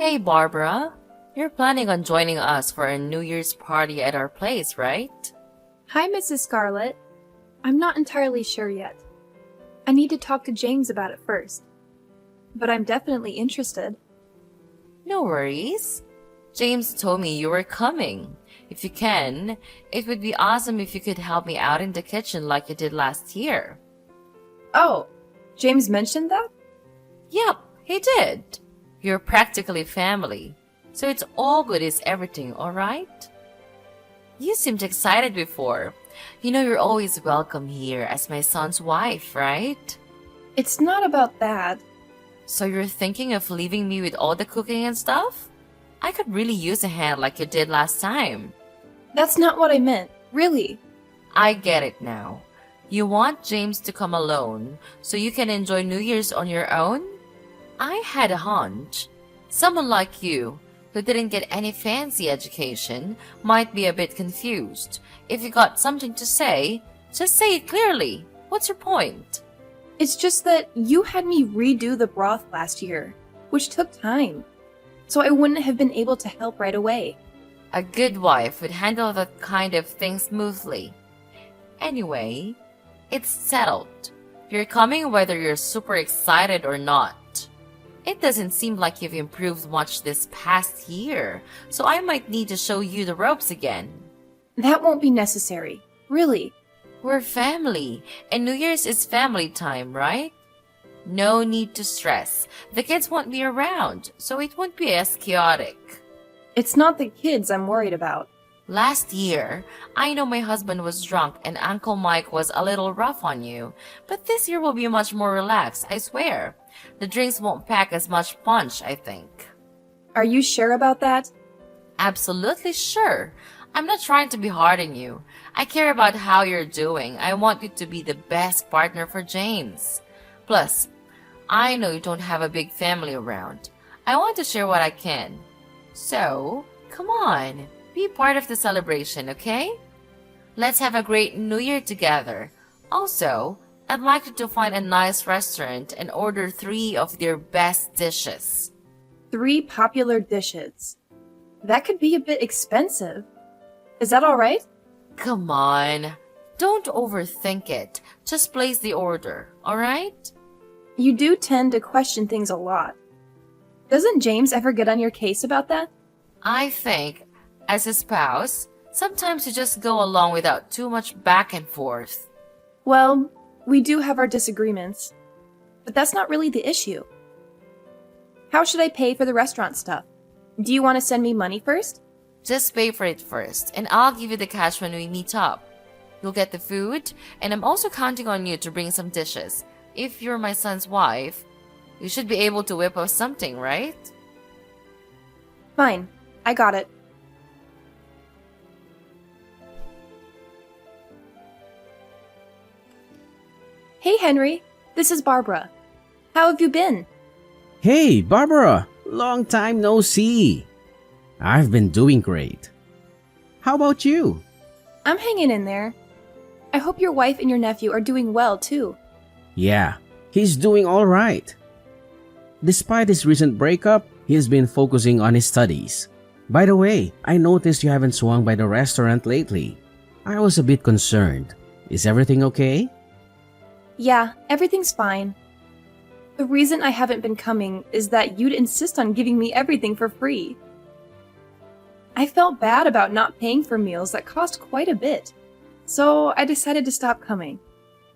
Hey Barbara, you're planning on joining us for a New Year's party at our place, right? Hi, Mrs. Scarlett. I'm not entirely sure yet. I need to talk to James about it first. But I'm definitely interested. No worries. James told me you were coming. If you can, it would be awesome if you could help me out in the kitchen like you did last year. Oh, James mentioned that? Yep, he did. You're practically family, so it's all good is everything, alright? You seemed excited before. You know you're always welcome here as my son's wife, right? It's not about that. So you're thinking of leaving me with all the cooking and stuff? I could really use a hand like you did last time. That's not what I meant, really. I get it now. You want James to come alone so you can enjoy New Year's on your own? I had a hunch. Someone like you, who didn't get any fancy education, might be a bit confused. If you got something to say, just say it clearly. What's your point? It's just that you had me redo the broth last year, which took time. So I wouldn't have been able to help right away. A good wife would handle that kind of thing smoothly. Anyway, it's settled. You're coming whether you're super excited or not. It doesn't seem like you've improved much this past year, so I might need to show you the ropes again. That won't be necessary, really. We're family, and New Year's is family time, right? No need to stress. The kids won't be around, so it won't be as chaotic. It's not the kids I'm worried about. Last year, I know my husband was drunk and Uncle Mike was a little rough on you, but this year will be much more relaxed, I swear. The drinks won't pack as much punch, I think. Are you sure about that? Absolutely sure. I'm not trying to be hard on you. I care about how you're doing. I want you to be the best partner for James. Plus, I know you don't have a big family around. I want to share what I can. So, come on. Be part of the celebration, okay? Let's have a great New Year together. Also, I'd like you to find a nice restaurant and order 3 of their best dishes. 3 popular dishes. That could be a bit expensive. Is that all right? Come on. Don't overthink it. Just place the order, alright? You do tend to question things a lot. Doesn't James ever get on your case about that? I think, as a spouse, sometimes you just go along without too much back and forth. Well, we do have our disagreements, but that's not really the issue. How should I pay for the restaurant stuff? Do you want to send me money first? Just pay for it first, and I'll give you the cash when we meet up. You'll get the food, and I'm also counting on you to bring some dishes. If you're my son's wife, you should be able to whip up something, right? Fine, I got it. Hey Henry, this is Barbara. How have you been? Hey, Barbara! Long time no see. I've been doing great. How about you? I'm hanging in there. I hope your wife and your nephew are doing well too. Yeah, he's doing all right. Despite his recent breakup, he's been focusing on his studies. By the way, I noticed you haven't swung by the restaurant lately. I was a bit concerned. Is everything okay? Yeah, everything's fine. The reason I haven't been coming is that you'd insist on giving me everything for free. I felt bad about not paying for meals that cost quite a bit, so I decided to stop coming.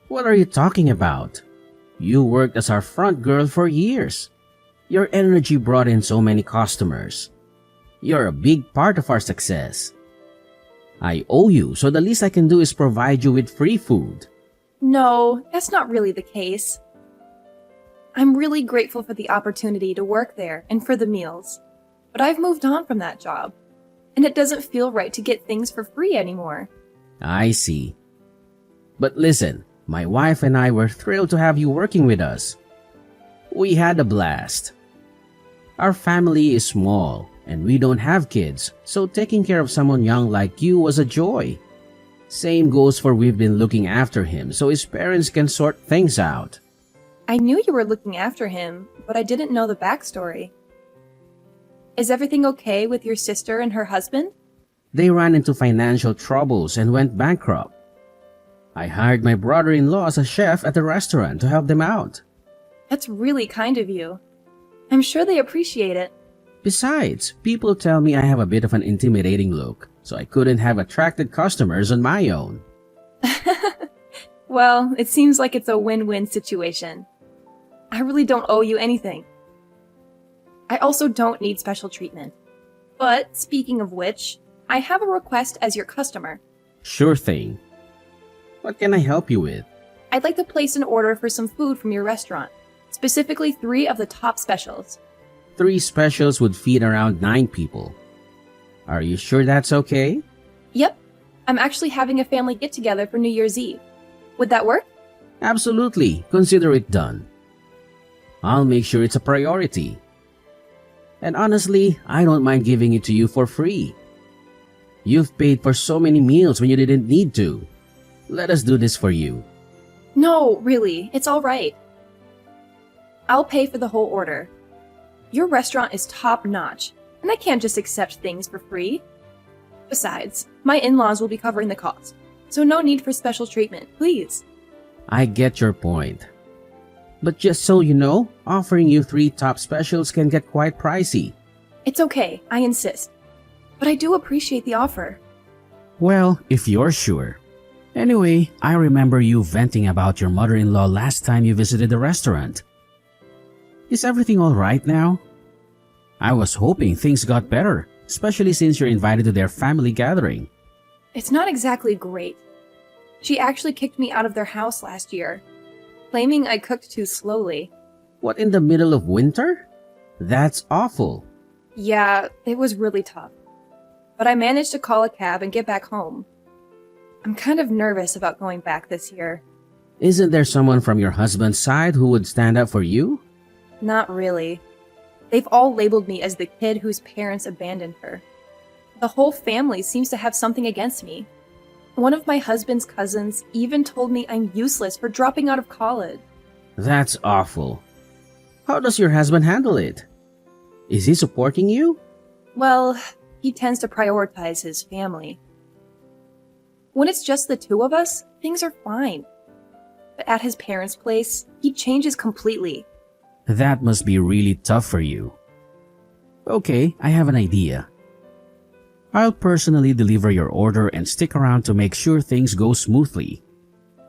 What are you talking about? You worked as our front girl for years. Your energy brought in so many customers. You're a big part of our success. I owe you, so the least I can do is provide you with free food. No, that's not really the case. I'm really grateful for the opportunity to work there and for the meals, but I've moved on from that job, and it doesn't feel right to get things for free anymore. I see. But listen, my wife and I were thrilled to have you working with us. We had a blast. Our family is small, and we don't have kids, so taking care of someone young like you was a joy. Same goes for we've been looking after him so his parents can sort things out. I knew you were looking after him, but I didn't know the backstory. Is everything okay with your sister and her husband? They ran into financial troubles and went bankrupt. I hired my brother-in-law as a chef at the restaurant to help them out. That's really kind of you. I'm sure they appreciate it. Besides, people tell me I have a bit of an intimidating look, so I couldn't have attracted customers on my own. Well, it seems like it's a win-win situation. I really don't owe you anything. I also don't need special treatment. But, speaking of which, I have a request as your customer. Sure thing. What can I help you with? I'd like to place an order for some food from your restaurant, specifically 3 of the top specials. 3 specials would feed around 9 people. Are you sure that's okay? Yep, I'm actually having a family get-together for New Year's Eve. Would that work? Absolutely. Consider it done. I'll make sure it's a priority. And honestly, I don't mind giving it to you for free. You've paid for so many meals when you didn't need to. Let us do this for you. No, really, it's all right. I'll pay for the whole order. Your restaurant is top-notch, and I can't just accept things for free. Besides, my in-laws will be covering the cost, so no need for special treatment, please. I get your point. But just so you know, offering you 3 top specials can get quite pricey. It's okay, I insist. But I do appreciate the offer. Well, if you're sure. Anyway, I remember you venting about your mother-in-law last time you visited the restaurant. Is everything all right now? I was hoping things got better, especially since you're invited to their family gathering. It's not exactly great. She actually kicked me out of their house last year, claiming I cooked too slowly. What, in the middle of winter? That's awful. Yeah, it was really tough. But I managed to call a cab and get back home. I'm kind of nervous about going back this year. Isn't there someone from your husband's side who would stand up for you? Not really. They've all labeled me as the kid whose parents abandoned her. The whole family seems to have something against me. One of my husband's cousins even told me I'm useless for dropping out of college. That's awful. How does your husband handle it? Is he supporting you? Well, he tends to prioritize his family. When it's just the 2 of us, things are fine. But at his parents' place, he changes completely. That must be really tough for you. Okay, I have an idea. I'll personally deliver your order and stick around to make sure things go smoothly.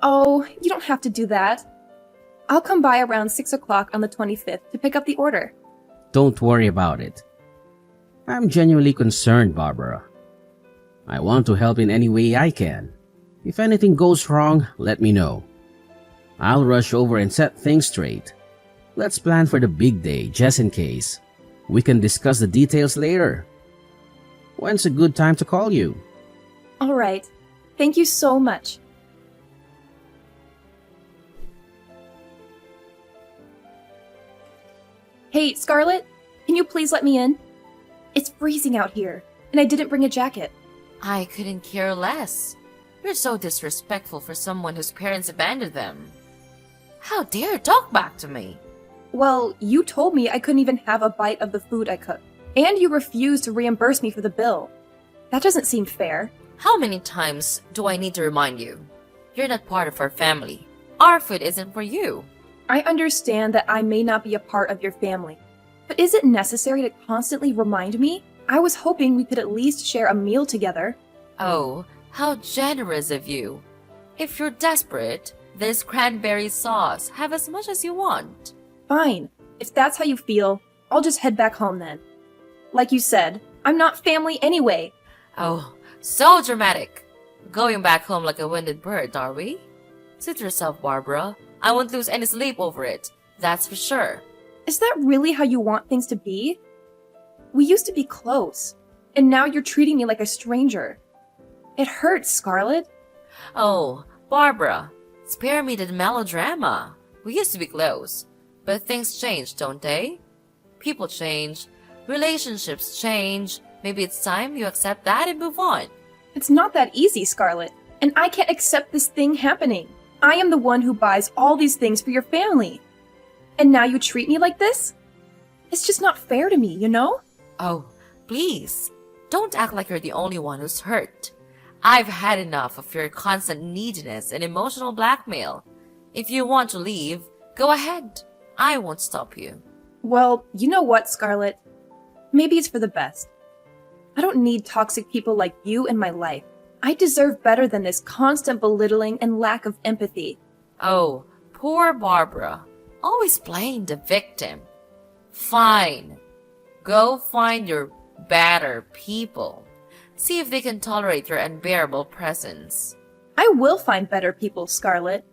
Oh, you don't have to do that. I'll come by around 6 o'clock on the 25th to pick up the order. Don't worry about it. I'm genuinely concerned, Barbara. I want to help in any way I can. If anything goes wrong, let me know. I'll rush over and set things straight. Let's plan for the big day, just in case. We can discuss the details later. When's a good time to call you? All right. Thank you so much. Hey, Scarlett, can you please let me in? It's freezing out here, and I didn't bring a jacket. I couldn't care less. You're so disrespectful for someone whose parents abandoned them. How dare you talk back to me? Well, you told me I couldn't even have a bite of the food I cooked, and you refused to reimburse me for the bill. That doesn't seem fair. How many times do I need to remind you? You're not part of our family. Our food isn't for you. I understand that I may not be a part of your family, but is it necessary to constantly remind me? I was hoping we could at least share a meal together. Oh, how generous of you. If you're desperate, there's cranberry sauce. Have as much as you want. Fine. If that's how you feel, I'll just head back home then. Like you said, I'm not family anyway. Oh, so dramatic. Going back home like a winded bird, are we? Suit yourself, Barbara. I won't lose any sleep over it. That's for sure. Is that really how you want things to be? We used to be close, and now you're treating me like a stranger. It hurts, Scarlett. Oh, Barbara, spare me the melodrama. We used to be close, but things change, don't they? People change, relationships change. Maybe it's time you accept that and move on. It's not that easy, Scarlett, and I can't accept this thing happening. I am the one who buys all these things for your family. And now you treat me like this? It's just not fair to me, you know? Oh, please, don't act like you're the only one who's hurt. I've had enough of your constant neediness and emotional blackmail. If you want to leave, go ahead. I won't stop you. Well, you know what, Scarlett? Maybe it's for the best. I don't need toxic people like you in my life. I deserve better than this constant belittling and lack of empathy. Oh, poor Barbara. Always playing the victim. Fine. Go find your better people. See if they can tolerate your unbearable presence. I will find better people, Scarlett.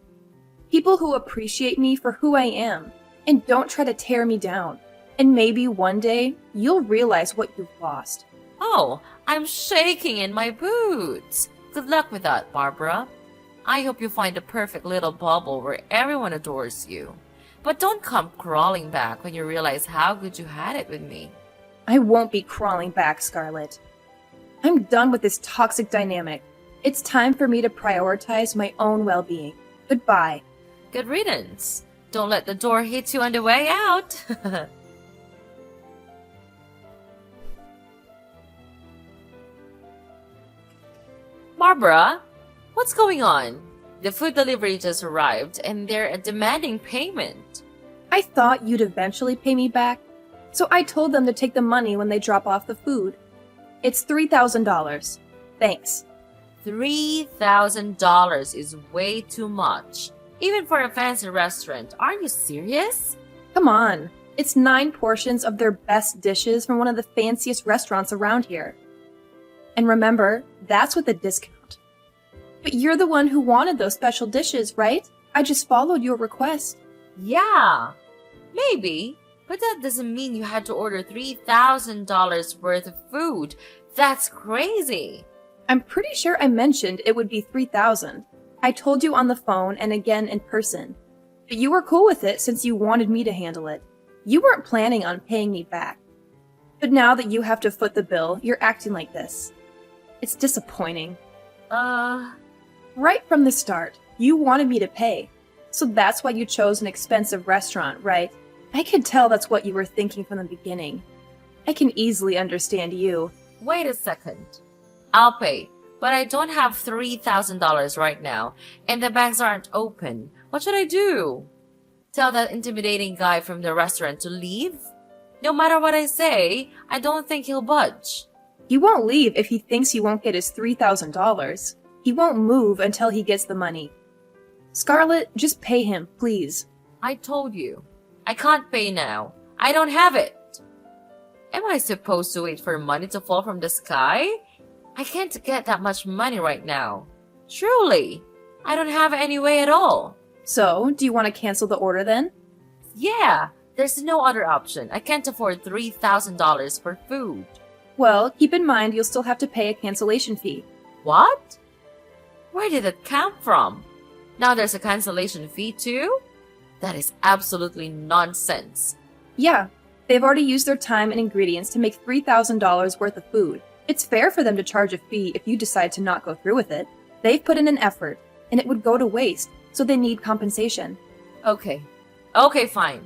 People who appreciate me for who I am and don't try to tear me down. And maybe one day you'll realize what you've lost. Oh, I'm shaking in my boots. Good luck with that, Barbara. I hope you find a perfect little bubble where everyone adores you. But don't come crawling back when you realize how good you had it with me. I won't be crawling back, Scarlett. I'm done with this toxic dynamic. It's time for me to prioritize my own well-being. Goodbye. Good riddance. Don't let the door hit you on the way out. Barbara, what's going on? The food delivery just arrived and they're demanding payment. I thought you'd eventually pay me back, so I told them to take the money when they drop off the food. It's $3,000. Thanks. $3,000 is way too much. Even for a fancy restaurant. Are you serious? Come on. It's 9 portions of their best dishes from one of the fanciest restaurants around here. And remember, that's with a discount. But you're the one who wanted those special dishes, right? I just followed your request. Yeah, maybe. But that doesn't mean you had to order $3,000 worth of food. That's crazy. I'm pretty sure I mentioned it would be $3,000. I told you on the phone and again in person. But you were cool with it since you wanted me to handle it. You weren't planning on paying me back. But now that you have to foot the bill, you're acting like this. It's disappointing. Right from the start, you wanted me to pay. So that's why you chose an expensive restaurant, right? I could tell that's what you were thinking from the beginning. I can easily understand you. Wait a second. I'll pay, but I don't have $3,000 right now, and the banks aren't open. What should I do? Tell that intimidating guy from the restaurant to leave? No matter what I say, I don't think he'll budge. He won't leave if he thinks he won't get his $3,000. He won't move until he gets the money. Scarlett, just pay him, please. I told you. I can't pay now. I don't have it. Am I supposed to wait for money to fall from the sky? I can't get that much money right now. Truly, I don't have any way at all. So, do you want to cancel the order then? Yeah, there's no other option. I can't afford $3,000 for food. Well, keep in mind you'll still have to pay a cancellation fee. What? Where did it come from? Now there's a cancellation fee too? That is absolutely nonsense. Yeah, they've already used their time and ingredients to make $3,000 worth of food. It's fair for them to charge a fee if you decide to not go through with it. They've put in an effort, and it would go to waste, so they need compensation. Okay, fine.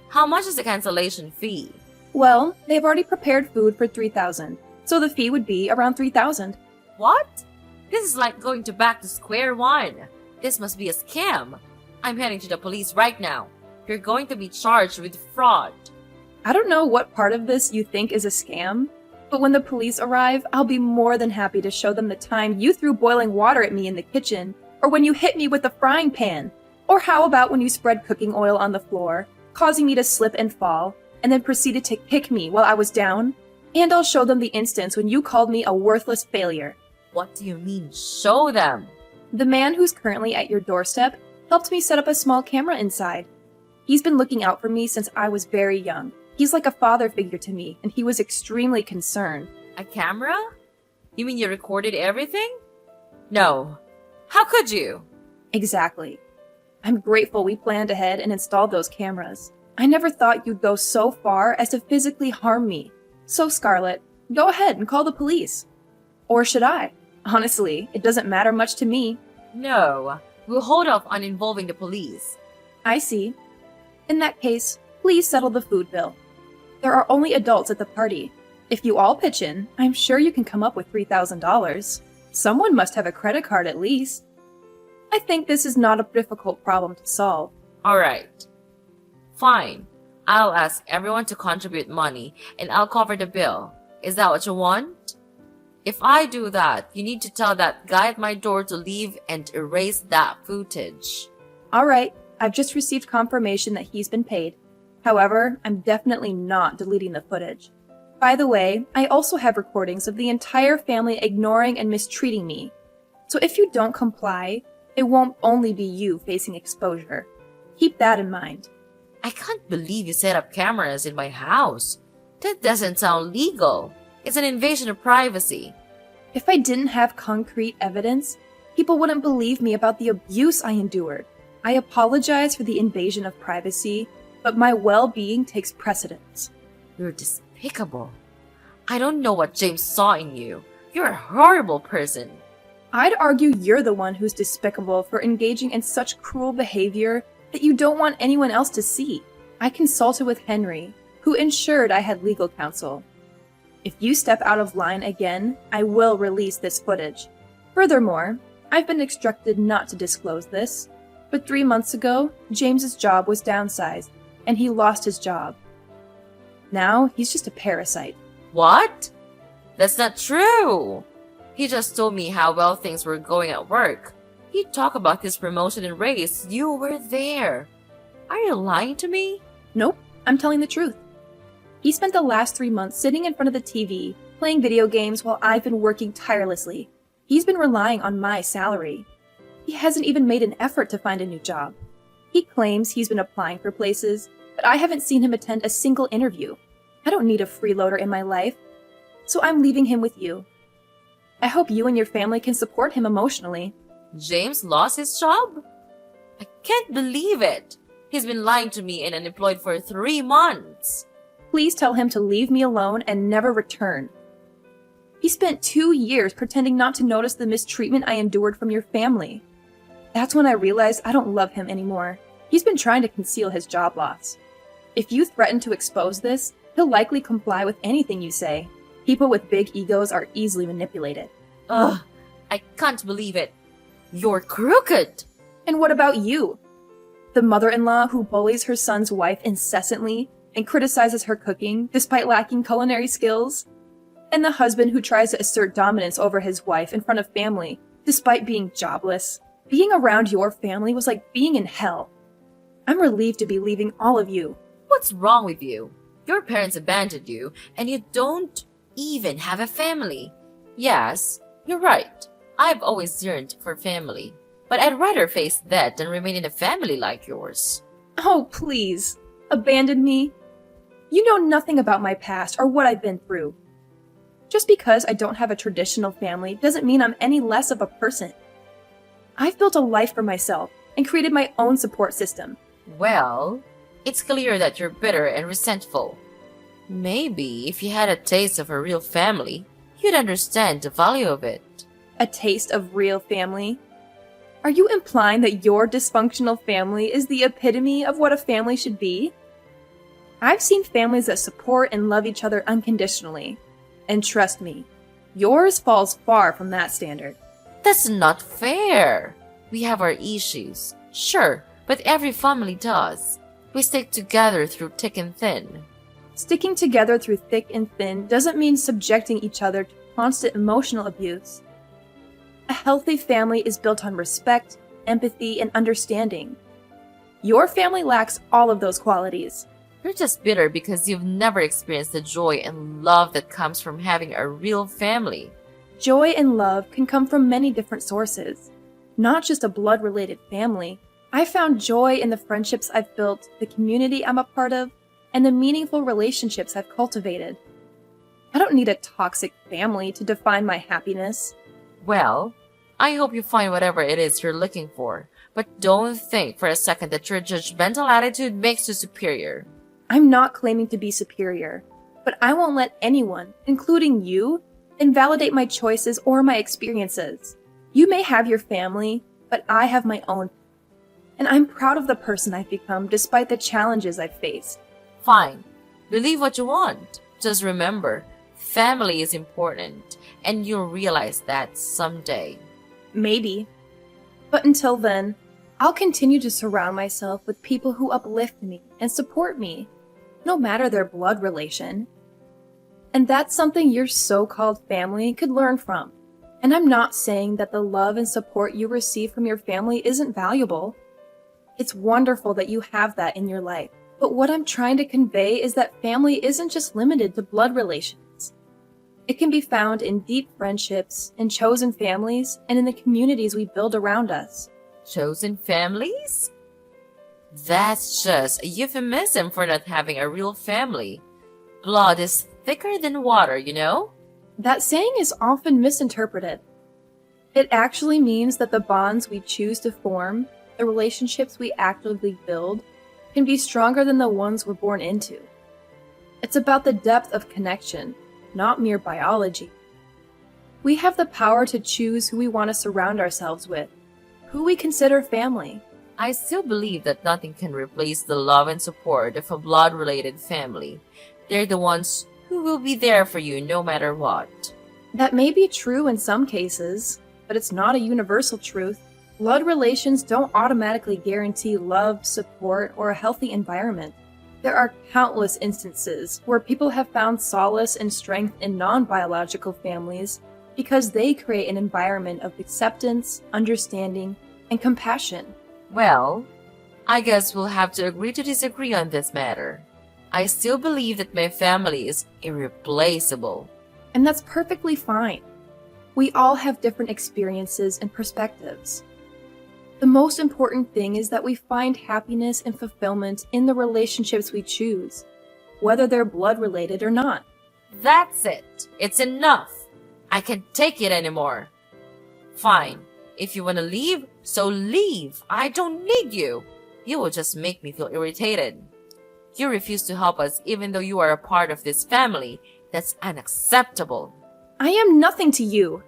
How much is the cancellation fee? Well, they've already prepared food for $3,000, so the fee would be around $3,000. What? This is like going back to square one. This must be a scam. I'm heading to the police right now. You're going to be charged with fraud. I don't know what part of this you think is a scam, but when the police arrive, I'll be more than happy to show them the time you threw boiling water at me in the kitchen, or when you hit me with a frying pan, or how about when you spread cooking oil on the floor, causing me to slip and fall, and then proceeded to kick me while I was down? And I'll show them the instance when you called me a worthless failure. What do you mean, show them? The man who's currently at your doorstep helped me set up a small camera inside. He's been looking out for me since I was very young. He's like a father figure to me, and he was extremely concerned. A camera? You mean you recorded everything? No. How could you? Exactly. I'm grateful we planned ahead and installed those cameras. I never thought you'd go so far as to physically harm me. So, Scarlett, go ahead and call the police. Or should I? Honestly, it doesn't matter much to me. No. We'll hold off on involving the police. I see. In that case, please settle the food bill. There are only adults at the party. If you all pitch in, I'm sure you can come up with $3,000. Someone must have a credit card at least. I think this is not a difficult problem to solve. Alright. Fine. I'll ask everyone to contribute money and I'll cover the bill. Is that what you want? If I do that, you need to tell that guy at my door to leave and erase that footage. Alright, I've just received confirmation that he's been paid. However, I'm definitely not deleting the footage. By the way, I also have recordings of the entire family ignoring and mistreating me. So if you don't comply, it won't only be you facing exposure. Keep that in mind. I can't believe you set up cameras in my house. That doesn't sound legal. It's an invasion of privacy. If I didn't have concrete evidence, people wouldn't believe me about the abuse I endured. I apologize for the invasion of privacy, but my well-being takes precedence. You're despicable. I don't know what James saw in you. You're a horrible person. I'd argue you're the one who's despicable for engaging in such cruel behavior that you don't want anyone else to see. I consulted with Henry, who ensured I had legal counsel. If you step out of line again, I will release this footage. Furthermore, I've been instructed not to disclose this, but 3 months ago, James's job was downsized, and he lost his job. Now, he's just a parasite. What? That's not true. He just told me how well things were going at work. He talked about his promotion and raise. You were there. Are you lying to me? Nope, I'm telling the truth. He spent the last 3 months sitting in front of the TV, playing video games while I've been working tirelessly. He's been relying on my salary. He hasn't even made an effort to find a new job. He claims he's been applying for places, but I haven't seen him attend a single interview. I don't need a freeloader in my life, so I'm leaving him with you. I hope you and your family can support him emotionally. James lost his job? I can't believe it. He's been lying to me and unemployed for 3 months. Please tell him to leave me alone and never return. He spent 2 years pretending not to notice the mistreatment I endured from your family. That's when I realized I don't love him anymore. He's been trying to conceal his job loss. If you threaten to expose this, he'll likely comply with anything you say. People with big egos are easily manipulated. Ugh, I can't believe it. You're crooked. And what about you? The mother-in-law who bullies her son's wife incessantly and criticizes her cooking despite lacking culinary skills? And the husband who tries to assert dominance over his wife in front of family despite being jobless? Being around your family was like being in hell. I'm relieved to be leaving all of you. What's wrong with you? Your parents abandoned you, and you don't even have a family. Yes, you're right. I've always yearned for family. But I'd rather face that than remain in a family like yours. Oh, please. Abandon me? You know nothing about my past or what I've been through. Just because I don't have a traditional family doesn't mean I'm any less of a person. I've built a life for myself and created my own support system. Well, it's clear that you're bitter and resentful. Maybe if you had a taste of a real family, you'd understand the value of it. A taste of real family? Are you implying that your dysfunctional family is the epitome of what a family should be? I've seen families that support and love each other unconditionally. And trust me, yours falls far from that standard. That's not fair. We have our issues, sure, but every family does. We stick together through thick and thin. Sticking together through thick and thin doesn't mean subjecting each other to constant emotional abuse. A healthy family is built on respect, empathy, and understanding. Your family lacks all of those qualities. You're just bitter because you've never experienced the joy and love that comes from having a real family. Joy and love can come from many different sources, not just a blood-related family. I found joy in the friendships I've built, the community I'm a part of, and the meaningful relationships I've cultivated. I don't need a toxic family to define my happiness. Well, I hope you find whatever it is you're looking for, but don't think for a second that your judgmental attitude makes you superior. I'm not claiming to be superior, but I won't let anyone, including you, invalidate my choices or my experiences. You may have your family, but I have my own. And I'm proud of the person I've become despite the challenges I've faced. Fine. Believe what you want. Just remember, Family is important, and you'll realize that someday. Maybe. But until then, I'll continue to surround myself with people who uplift me and support me, no matter their blood relation. And that's something your so-called family could learn from. And I'm not saying that the love and support you receive from your family isn't valuable. It's wonderful that you have that in your life. But what I'm trying to convey is that family isn't just limited to blood relations. It can be found in deep friendships, in chosen families, and in the communities we build around us. Chosen families? That's just a euphemism for not having a real family. Blood is thicker than water, you know? That saying is often misinterpreted. It actually means that the bonds we choose to form, the relationships we actively build, can be stronger than the ones we're born into. It's about the depth of connection, not mere biology. We have the power to choose who we want to surround ourselves with, who we consider family. I still believe that nothing can replace the love and support of a blood-related family. They're the ones who will be there for you no matter what. That may be true in some cases, but it's not a universal truth. Blood relations don't automatically guarantee love, support, or a healthy environment. There are countless instances where people have found solace and strength in non-biological families because they create an environment of acceptance, understanding, and compassion. Well, I guess we'll have to agree to disagree on this matter. I still believe that my family is irreplaceable. And that's perfectly fine. We all have different experiences and perspectives. The most important thing is that we find happiness and fulfillment in the relationships we choose, whether they're blood related or not. That's it. It's enough. I can't take it anymore. Fine. If you want to leave, so leave. I don't need you. You will just make me feel irritated. You refuse to help us even though you are a part of this family. That's unacceptable. I am nothing to you,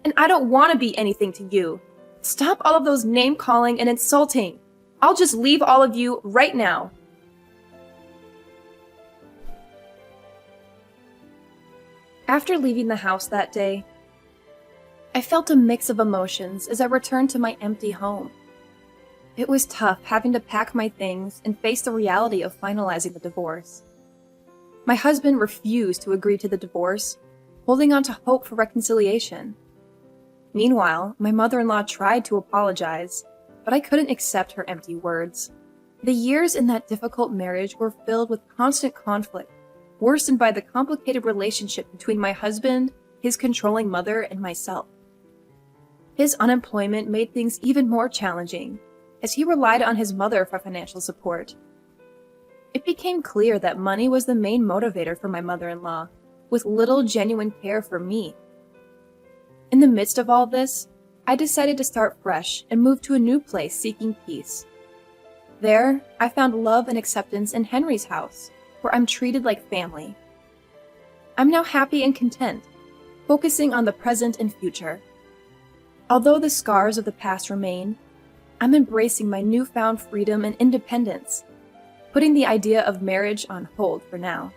and I don't want to be anything to you. Stop all of those name-calling and insulting. I'll just leave all of you right now. After leaving the house that day, I felt a mix of emotions as I returned to my empty home. It was tough having to pack my things and face the reality of finalizing the divorce. My husband refused to agree to the divorce, holding on to hope for reconciliation. Meanwhile, my mother-in-law tried to apologize, but I couldn't accept her empty words. The years in that difficult marriage were filled with constant conflict, worsened by the complicated relationship between my husband, his controlling mother, and myself. His unemployment made things even more challenging, as he relied on his mother for financial support. It became clear that money was the main motivator for my mother-in-law, with little genuine care for me. In the midst of all this, I decided to start fresh and move to a new place seeking peace. There, I found love and acceptance in Henry's house, where I'm treated like family. I'm now happy and content, focusing on the present and future. Although the scars of the past remain, I'm embracing my newfound freedom and independence, putting the idea of marriage on hold for now.